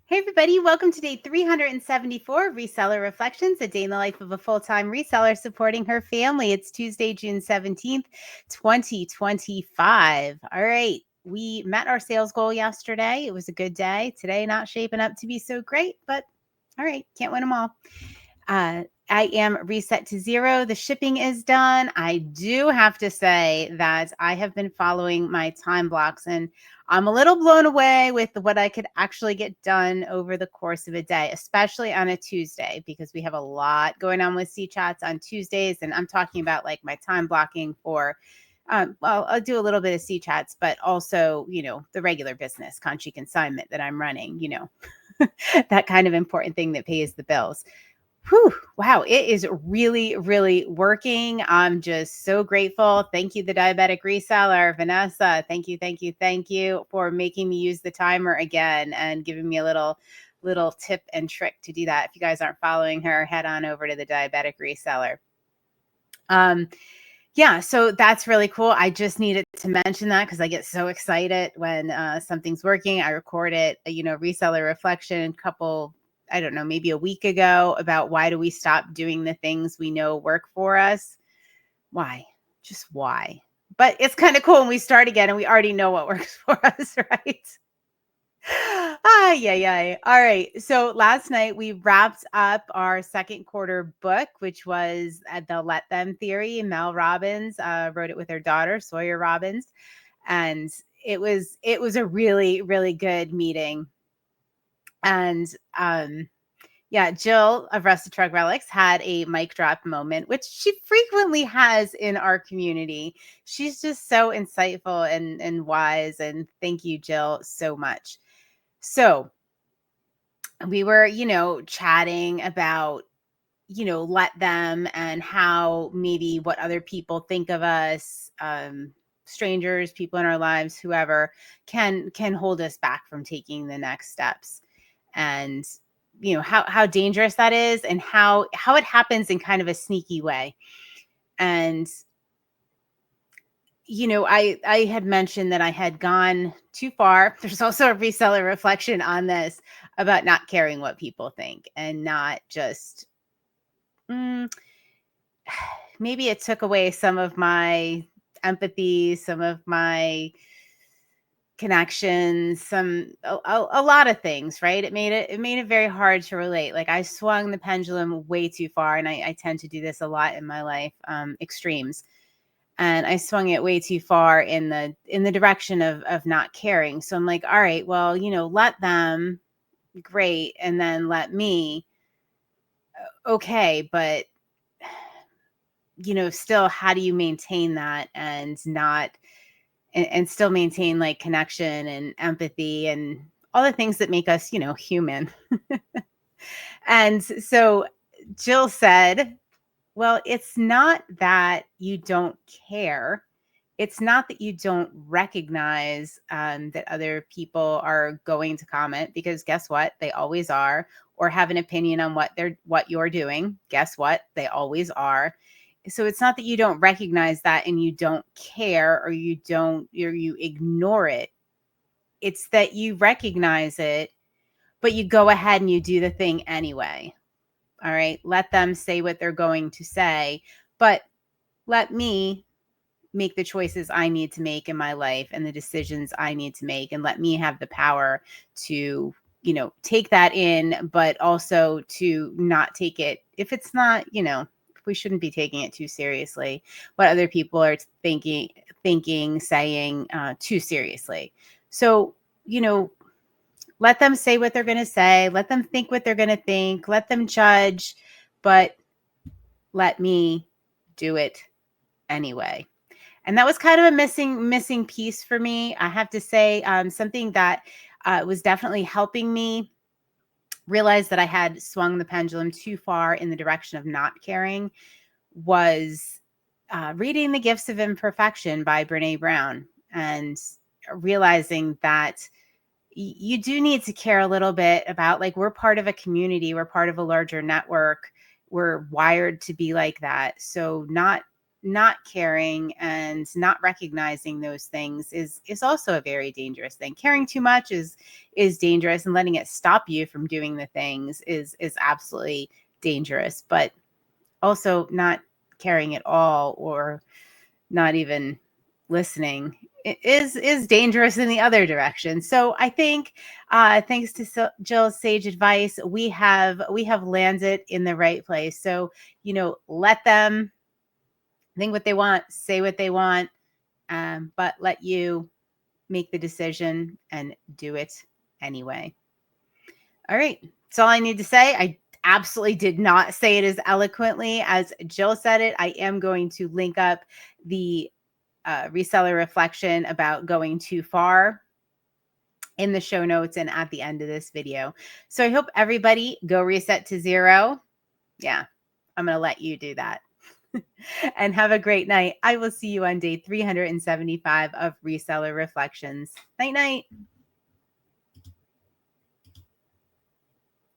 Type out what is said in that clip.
Hey everybody, welcome to day 374 of Reseller Reflections, a day in the life of a full-time reseller supporting her family. It's Tuesday, June 17th, 2025. All right, we met our sales goal yesterday. It was a good day. Today, not shaping up to be so great, but all right, can't win them all. I am reset to zero. The shipping is done. I do have to say that I have been following my time blocks and I'm a little blown away with what I could actually get done over the course of a day, especially on a Tuesday, because we have a lot going on with C chats on Tuesdays. And I'm talking about like my time blocking for, well, I'll do a little bit of C chats, but also, the regular business, Consignment that I'm running, that kind of important thing that pays the bills. Whew, wow, it is really, really working. I'm just so grateful. Thank you, the diabetic reseller, Vanessa. Thank you, thank you, thank you for making me use the timer again and giving me a little tip and trick to do that. If you guys aren't following her, head on over to the diabetic reseller. Yeah, so that's really cool. I just needed to mention that because I get so excited when something's working. I recorded, reseller reflection I don't know, maybe a week ago about why do we stop doing the things we know work for us? Why? Just why? But it's kind of cool when we start again and we already know what works for us, right? Yeah. All right. So last night we wrapped up our second quarter book, which was the Let Them Theory. Mel Robbins wrote it with her daughter, Sawyer Robbins. And it was a really, really good meeting. And yeah, Jill of Rusted Truck Relics had a mic drop moment, which she frequently has in our community. She's just so insightful and wise. And thank you, Jill, so much. So we were, chatting about, let them and how maybe what other people think of us, strangers, people in our lives, whoever can hold us back from taking the next steps. And how dangerous that is and how it happens in kind of a sneaky way. And I had mentioned that I had gone too far. There's also a reseller reflection on this about not caring what people think and not just maybe it took away some of my empathy, some of my connections, a lot of things, right? It made it very hard to relate. Like I swung the pendulum way too far, and I tend to do this a lot in my life, extremes. And I swung it way too far in the direction of not caring. So I'm like, all right, well, let them, great, and then let me, okay, but still, how do you maintain that and not and still maintain like connection and empathy and all the things that make us, human. And so Jill said, well, it's not that you don't care. It's not that you don't recognize that other people are going to comment, because guess what? They always are, or have an opinion on what you're doing. Guess what? They always are. So it's not that you don't recognize that and you don't care, or you ignore it. It's that you recognize it, but you go ahead and you do the thing anyway. All right. Let them say what they're going to say, but let me make the choices I need to make in my life and the decisions I need to make, and let me have the power to, take that in, but also to not take it if it's not, we shouldn't be taking it too seriously. What other people are thinking, saying too seriously. So, let them say what they're going to say. Let them think what they're going to think. Let them judge, but let me do it anyway. And that was kind of a missing piece for me. I have to say, something that was definitely helping me realize that I had swung the pendulum too far in the direction of not caring was reading The Gifts of Imperfection by Brene Brown, and realizing that you do need to care a little bit about, like, we're part of a community, we're part of a larger network, we're wired to be like that. So not not caring and not recognizing those things is also a very dangerous thing. Caring too much is dangerous, and letting it stop you from doing the things is absolutely dangerous. But also not caring at all, or not even listening, is dangerous in the other direction. So I think, thanks to Jill's sage advice, we have landed in the right place. So, let them think what they want, say what they want, but let you make the decision and do it anyway. All right. That's all I need to say. I absolutely did not say it as eloquently as Jill said it. I am going to link up the reseller reflection about going too far in the show notes and at the end of this video. So I hope everybody go reset to zero. Yeah, I'm going to let you do that. And have a great night. I will see you on day 375 of Reseller Reflections. Night, night.